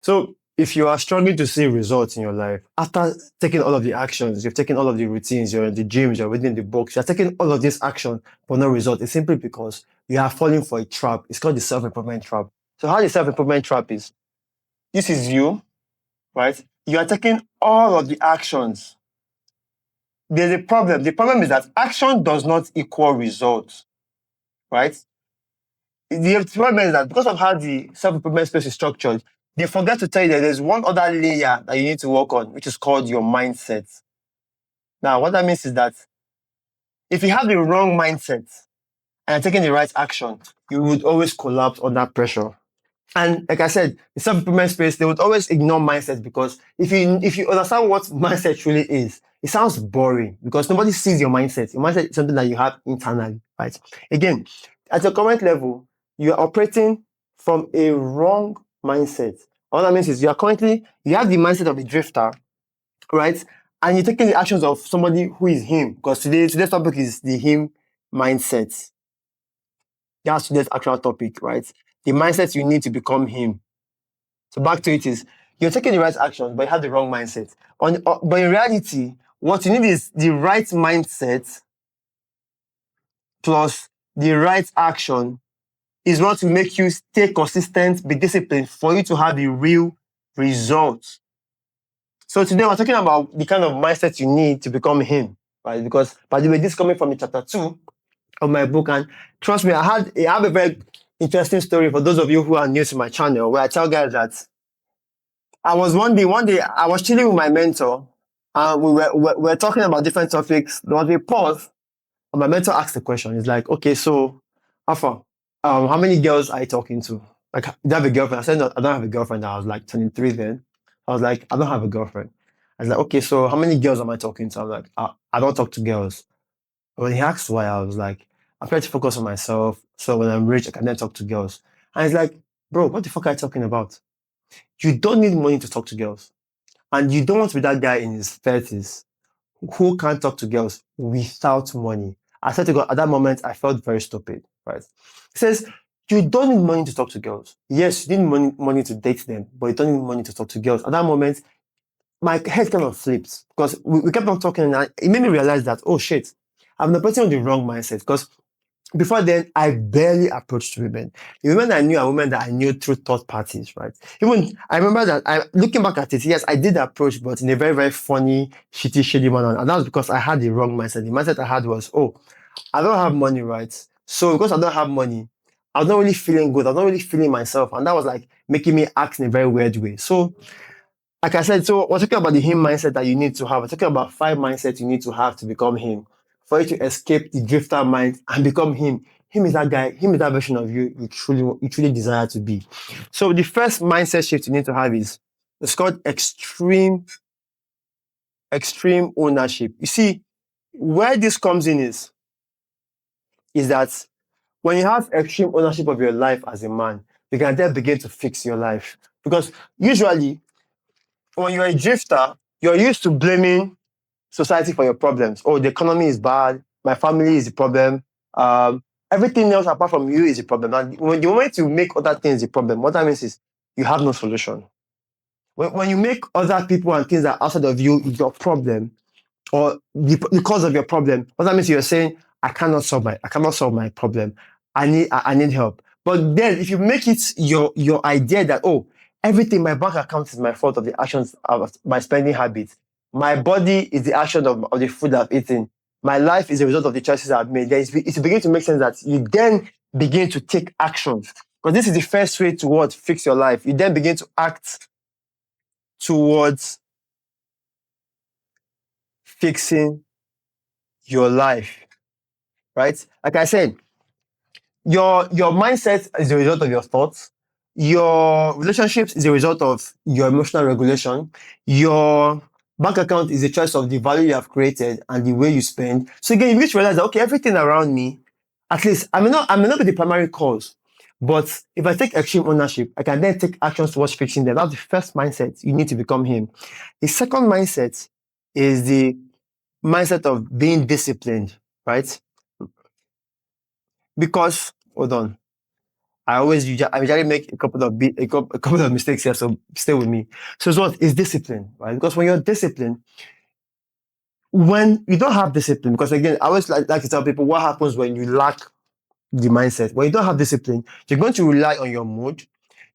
So if you are struggling to see results in your life, after taking all of the actions, you've taken all of the routines, you're in the gyms, you're reading the books, you're taking all of these actions for no result, it's simply because you are falling for a trap. It's called the self-improvement trap. So how the self-improvement trap is, this is you, right? You are taking all of the actions. There's a problem. The problem is that action does not equal results, right? The problem is that because of how the self-improvement space is structured, they forget to tell you that there's one other layer that you need to work on, which is called your mindset. Now, what that means is that if you have the wrong mindset and are taking the right action, you would always collapse under pressure. And like I said, the self-improvement space, they would always ignore mindset because if you understand what mindset really is, it sounds boring because nobody sees your mindset. Your mindset is something that you have internally, right? Again, at your current level, you are operating from a wrong mindset. All that means is you have the mindset of a drifter, right? And you're taking the actions of somebody who is him. Because today's topic is the him mindset. That's today's actual topic, right? The mindset you need to become him. So back to it is you're taking the right actions, but you have the wrong mindset. But in reality, what you need is the right mindset plus the right action is what will make you stay consistent, be disciplined for you to have the real results. So today we're talking about the kind of mindset you need to become him, right? Because by the way, this is coming from the chapter 2 of my book, and trust me, I have a very interesting story for those of you who are new to my channel, where I tell guys that one day I was chilling with my mentor, and we were talking about different topics. There was a pause, and my mentor asked the question. He's like, "Okay, so Alpha, how many girls are you talking to? Like, do you have a girlfriend?" I said, "No, I don't have a girlfriend." I was like 23 then. I was like, "I don't have a girlfriend." I was like, "Okay, so how many girls am I talking to?" I'm like, I don't talk to girls." When he asked why, I was like, "I'm trying to focus on myself. So when I'm rich, I can then talk to girls." And he's like, "Bro, what the fuck are you talking about? You don't need money to talk to girls. And you don't want to be that guy in his 30s who can't talk to girls without money." I said to God, at that moment, I felt very stupid, right? He says, "You don't need money to talk to girls. Yes, you need money to date them, but you don't need money to talk to girls." At that moment, my head kind of flipped because we kept on talking, and it made me realize that, oh shit, I'm operating on the wrong mindset because before then, I barely approached women. The women I knew are women that I knew through third parties, right? Even I remember that looking back at it, yes, I did approach, but in a very, very funny, shady manner. And that was because I had the wrong mindset. The mindset I had was, oh, I don't have money, right? So because I don't have money, I was not really feeling good. I was not really feeling myself. And that was like making me act in a very weird way. So, like I said, so we're talking about the him mindset that you need to have. We're talking about 5 mindsets you need to have to become him. For you to escape the drifter mind and become him. Him is that guy, him is that version of you truly desire to be. So the first mindset shift you need to have is it's called extreme ownership. You see, where this comes in is that when you have extreme ownership of your life as a man, you can then begin to fix your life. Because usually when you're a drifter, you're used to blaming society for your problems. Oh, the economy is bad. My family is the problem. Everything else apart from you is a problem. And when the moment you make other things the problem, what that means is you have no solution. When you make other people and things that are outside of you your problem, or the cause of your problem, what that means you're saying, I cannot solve my problem. I need help. But then if you make it your idea that, oh, everything, my bank account is my fault of the actions of my spending habits. My body is the action of the food I've eaten. My life is a result of the choices I've made. Then it's beginning to make sense that you then begin to take actions. Because this is the first way towards fix your life. You then begin to act towards fixing your life, right? Like I said, your mindset is a result of your thoughts. Your relationships is a result of your emotional regulation. Your bank account is a choice of the value you have created and the way you spend. So again, you need to realize that, okay, everything around me, at least I may not be the primary cause, but if I take extreme ownership, I can then take actions towards fixing them. That's the first mindset you need to become him. The second mindset is the mindset of being disciplined, right? Because, hold on. I usually make a couple of mistakes here, so stay with me. So it's what is discipline, right? Because when you're disciplined, when you don't have discipline, because again, I always like to tell people what happens when you lack the mindset. When you don't have discipline, you're going to rely on your mood.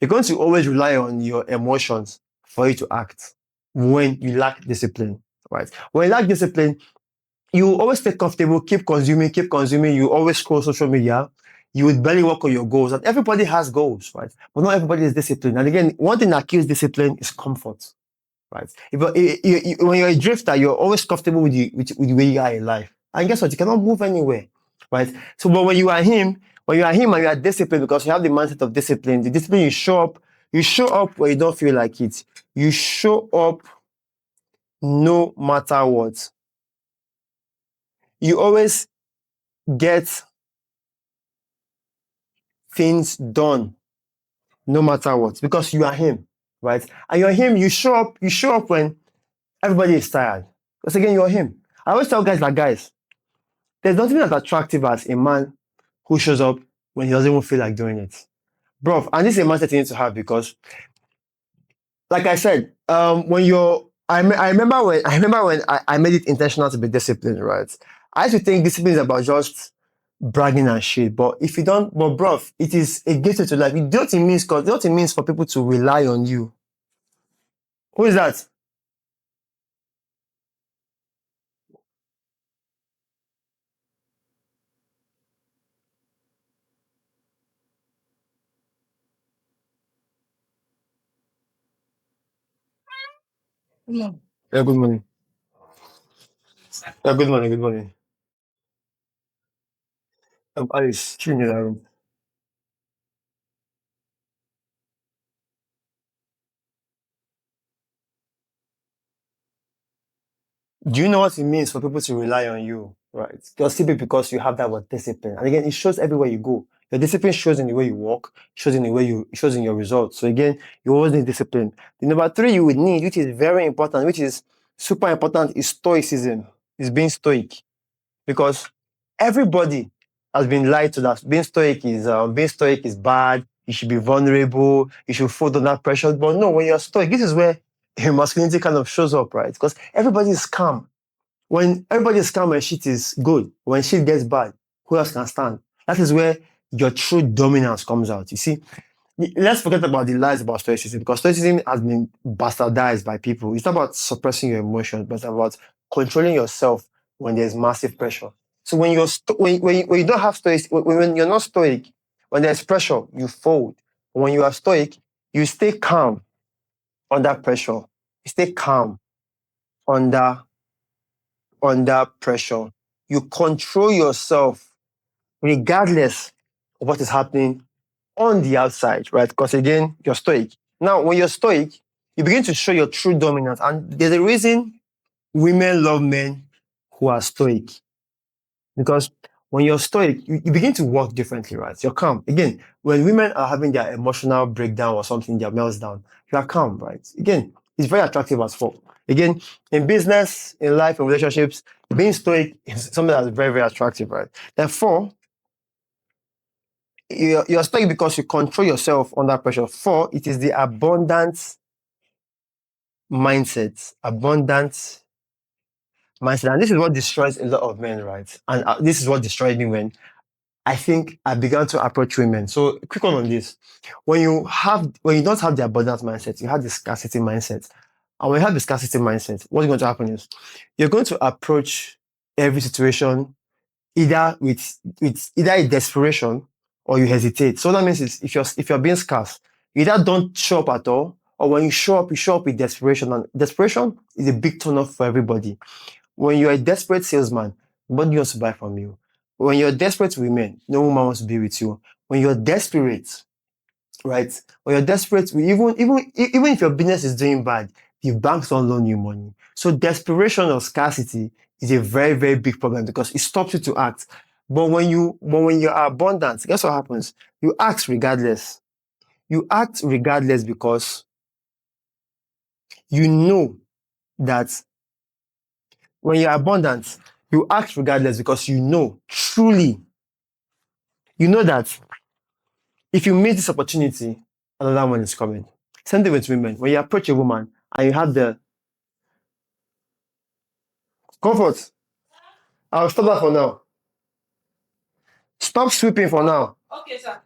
You're going to always rely on your emotions for you to act when you lack discipline, right? When you lack discipline, you always stay comfortable, keep consuming. You always scroll social media. You would barely work on your goals. And everybody has goals, right? But not everybody is disciplined. And again, one thing that kills discipline is comfort, right? When you're a drifter, you're always comfortable with the way you are in life. And guess what? You cannot move anywhere, right? So, but when you are him and you are disciplined because you have the mindset of discipline, the discipline you show up when you don't feel like it. You show up no matter what. You always get things done no matter what because you are him, right? And you're him, you show up when everybody is tired. Because again, you're him. I always tell guys like, guys, there's nothing as attractive as a man who shows up when he doesn't even feel like doing it. Bro, and this is a mindset you need to have because, like I said, when you're, I remember when I made it intentional to be disciplined, right? I used to think discipline is about just bragging and shit. But if you don't, but bro, it is a gateway to life. You know what it means? Cause you know what it means for people to rely on you. Who is that? Yeah, good morning. Yeah, good morning. Good morning. Alice, chilling in the room. Do you know what it means for people to rely on you? Right. Just simply because you have that word discipline. And again, it shows everywhere you go. Your discipline shows in the way you walk, shows in the way you shows in your results. So again, you always need discipline. The number three you would need, which is very important, which is super important, is stoicism. Is being stoic. Because everybody has been lied to that being stoic is bad. You should be vulnerable. You should fold under pressure. But no, when you're stoic, this is where your masculinity kind of shows up, right? Because everybody is calm. When everybody is calm and shit is good, when shit gets bad, who else can stand? That is where your true dominance comes out. You see, let's forget about the lies about stoicism because stoicism has been bastardized by people. It's not about suppressing your emotions, but it's about controlling yourself when there's massive pressure. So when when you don't have stoic, when you're not stoic, when there's pressure, you fold. When you are stoic, you stay calm under pressure. You stay calm under pressure. You control yourself regardless of what is happening on the outside, right? Because again, you're stoic. Now, when you're stoic, you begin to show your true dominance. And there's a reason women love men who are stoic. Because when you're stoic, you begin to walk differently, right? You're calm. Again, when women are having their emotional breakdown or something, their meltdown, you are calm, right? Again, it's very attractive as fuck. Again, in business, in life, in relationships, being stoic is something that's very, very attractive, right? Therefore, you're stoic because you control yourself under pressure. Four, it is the abundance mindset. Abundance mindset. And this is what destroys a lot of men, right? And this is what destroyed me when I think I began to approach women. So quick one on this. When you don't have the abundance mindset, you have the scarcity mindset. And when you have the scarcity mindset, what's going to happen is you're going to approach every situation either with either a desperation or you hesitate. So what that means is if you're being scarce, you either don't show up at all, or when you show up with desperation. And desperation is a big turn off for everybody. When you're a desperate salesman, nobody wants to buy from you. When you're desperate women, no woman wants to be with you. When you're desperate, right? When you're desperate, even if your business is doing bad, the banks don't loan you money. So desperation or scarcity is a very, very big problem because it stops you to act. But when you are abundant, guess what happens? You act regardless. You act regardless because you know that when you're abundant, you act regardless because you know truly, you know that If you miss this opportunity, another one is coming. Same thing with women. When you approach a woman and you have the comfort, I'll stop that for now. Stop sweeping for now. Okay, sir.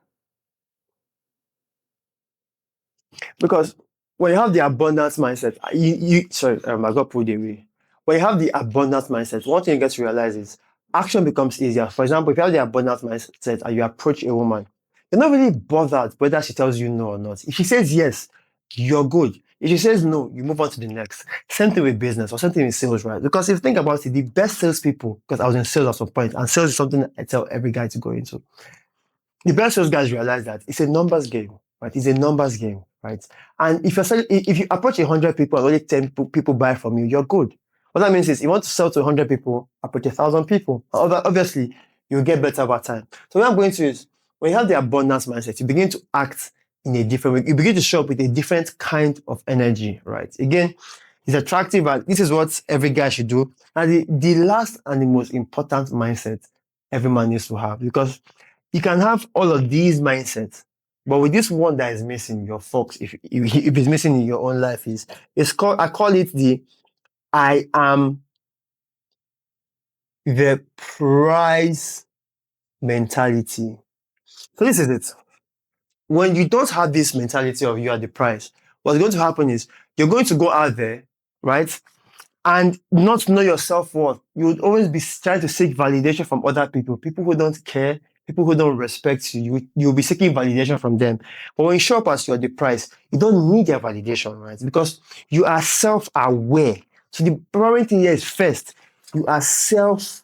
Because when you have the abundance mindset, I got pulled away. When you have the abundance mindset, one thing you get to realize is action becomes easier. For example, if you have the abundance mindset and you approach a woman, you're not really bothered whether she tells you no or not. If she says yes, you're good. If she says no, you move on to the next. Same thing with business or something with sales, right? Because if you think about it, the best salespeople, because I was in sales at some point, and sales is something I tell every guy to go into. The best sales guys realize that it's a numbers game, right? It's a numbers game, right? And if you approach 100 people and only 10 people buy from you, you're good. What that means is you want to sell to 100 people, approach 1,000 people. Obviously, you'll get better over time. So what I'm going to is, when you have the abundance mindset, you begin to act in a different way. You begin to show up with a different kind of energy, right? Again, it's attractive, and this is what every guy should do. And the last and the most important mindset every man needs to have, because you can have all of these mindsets, but with this one that is missing, your folks, if it's missing in your own life, I call it the I am the prize mentality. So this is it. When you don't have this mentality of you are the prize, what's going to happen is you're going to go out there, right? And not know your self-worth. You would always be trying to seek validation from other people who don't care, people who don't respect you. You'll be seeking validation from them. But when you show up as you're the prize, you don't need their validation, right? Because you are self-aware. So the primary thing here is first, you are self-aware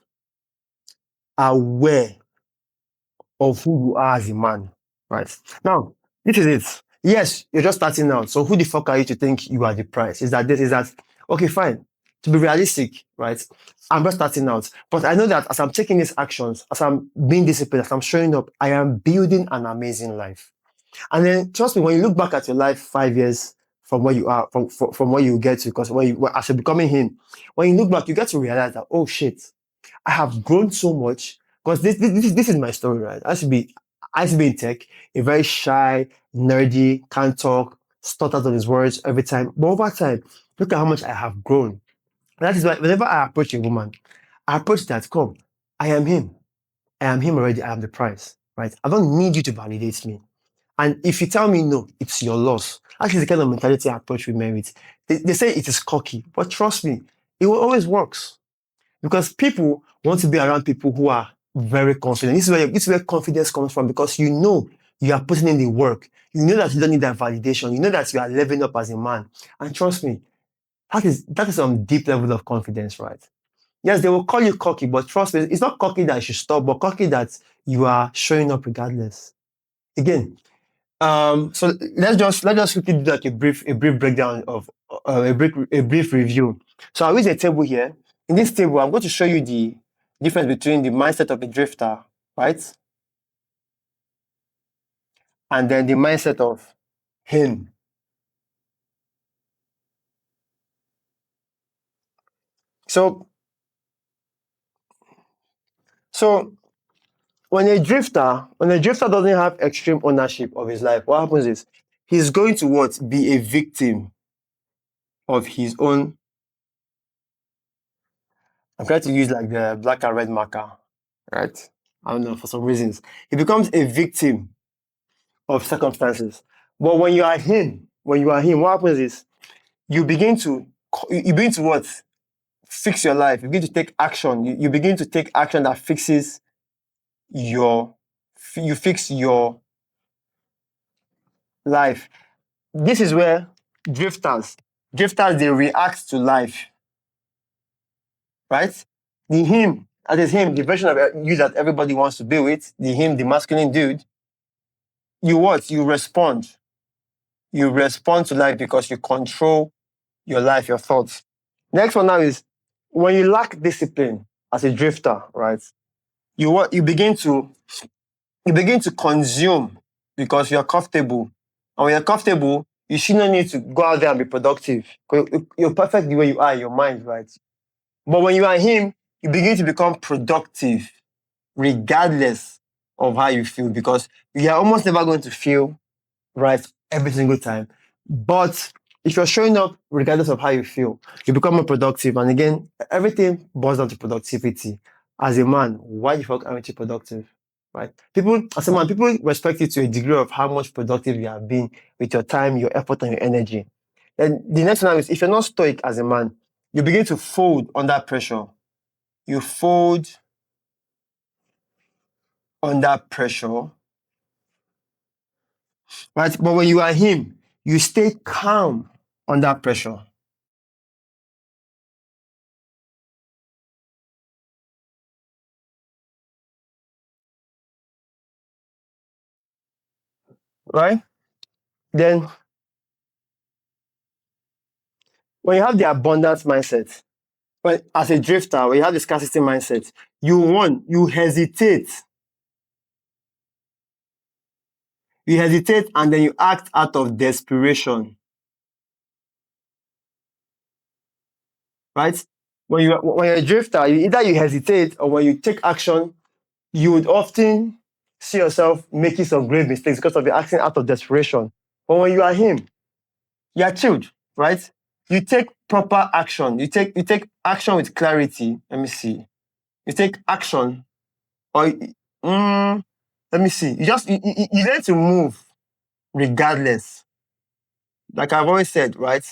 of who you are as a man, right? Now, this is it. Yes, you're just starting out. So who the fuck are you to think you are the prize? Is that, okay, fine. To be realistic, right? I'm just starting out. But I know that as I'm taking these actions, as I'm being disciplined, as I'm showing up, I am building an amazing life. And then trust me, when you look back at your life 5 years from where you are, from where you get to, because as you're becoming him, when you look back, you get to realize that, oh shit, I have grown so much. Because this is my story, right? I used to be in tech, a very shy, nerdy, can't talk, stutters on his words every time. But over time, look at how much I have grown. And that is why whenever I approach a woman, I approach that, come, I am him. I am him already. I am the prize, right? I don't need you to validate me. And if you tell me no, it's your loss. That is the kind of mentality I approach women with. They say it is cocky, but trust me, it will always works. Because people want to be around people who are very confident. This is where confidence comes from, because you know you are putting in the work. You know that you don't need that validation. You know that you are leveling up as a man. And trust me, that is some deep level of confidence, right? Yes, they will call you cocky, but trust me, it's not cocky that you should stop, but cocky that you are showing up regardless. Again, so let's quickly do like a brief breakdown of a brief review. So I'll use a table here. In this table, I'm going to show you the difference between the mindset of a drifter, right? And then the mindset of him. So when a drifter doesn't have extreme ownership of his life, what happens is he's going to what? Be a victim of his own. I'm trying to use like the black and red marker, right? I don't know, for some reasons. He becomes a victim of circumstances. But when you are him, what happens is you begin to what? Fix your life. You begin to take action. You begin to take action that fixes you fix your life. This is where drifters, they react to life, right? The him, that is him, the version of you that everybody wants to be with, the masculine dude, you what? You respond. You respond to life because you control your life, your thoughts. Next one now is when you lack discipline as a drifter, right? You begin to consume because you're comfortable. And when you're comfortable, you should not need to go out there and be productive. You're perfect the way you are in your mind, right? But when you are him, you begin to become productive regardless of how you feel, because you are almost never going to feel right every single time. But if you're showing up regardless of how you feel, you become more productive. And again, everything boils down to productivity. As a man, why the fuck aren't you productive? Right? People, as a man, people respect you to a degree of how much productive you have been with your time, your effort, and your energy. And the next one is, if you're not stoic as a man, you begin to fold under pressure. You fold under pressure, right? But when you are him, you stay calm under pressure, right? Then when you have the abundance mindset, when as a drifter, when you have the scarcity mindset, you hesitate. You hesitate and then you act out of desperation, right? When you're a drifter, either you hesitate or when you take action, you would often see yourself making some grave mistakes because of your acting out of desperation. But when you are him, you are chilled, right? You take proper action. You take action with clarity. Let me see. You take action, or let me see. You learn to move regardless. Like I've always said, right?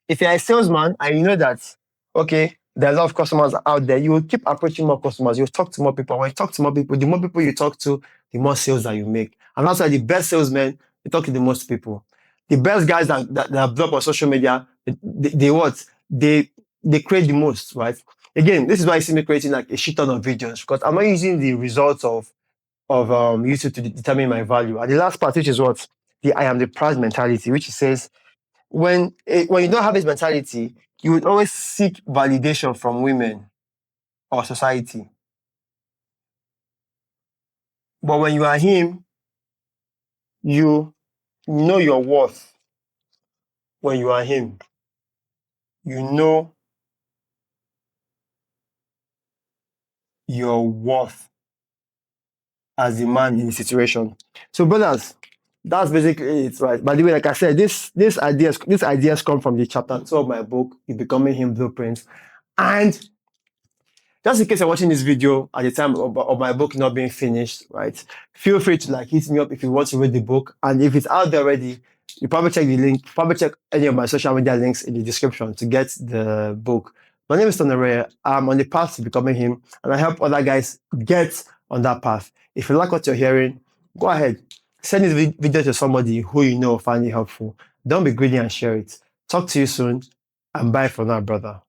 If you're a salesman and you know that, okay, there are a lot of customers out there, you will keep approaching more customers. You'll talk to more people. When you talk to more people, the more people you talk to, the more sales that you make. And that's why the best salesmen, they talk to the most people. The best guys that blow up on social media, they what? They create the most, right? Again, this is why you see me creating like a shit ton of videos, because I'm not using the results of YouTube to determine my value. And the last part, which is what? The I am the prize mentality, which says when you don't have this mentality, you would always seek validation from women or society. But when you are him, you know your worth. When you are him, you know your worth as a man in the situation. So, brothers, that's basically it, right? By the way, like I said, these ideas come from the chapter 2 of my book, The Becoming Him Blueprint. And just in case you're watching this video at the time of my book not being finished, right? Feel free to like hit me up if you want to read the book. And if it's out there already, you probably check the link, probably check any of my social media links in the description to get the book. My name is Tonere. I'm on the path to becoming him, and I help other guys get on that path. If you like what you're hearing, go ahead. Send this video to somebody who you know will find it helpful. Don't be greedy and share it. Talk to you soon, and bye for now, brother.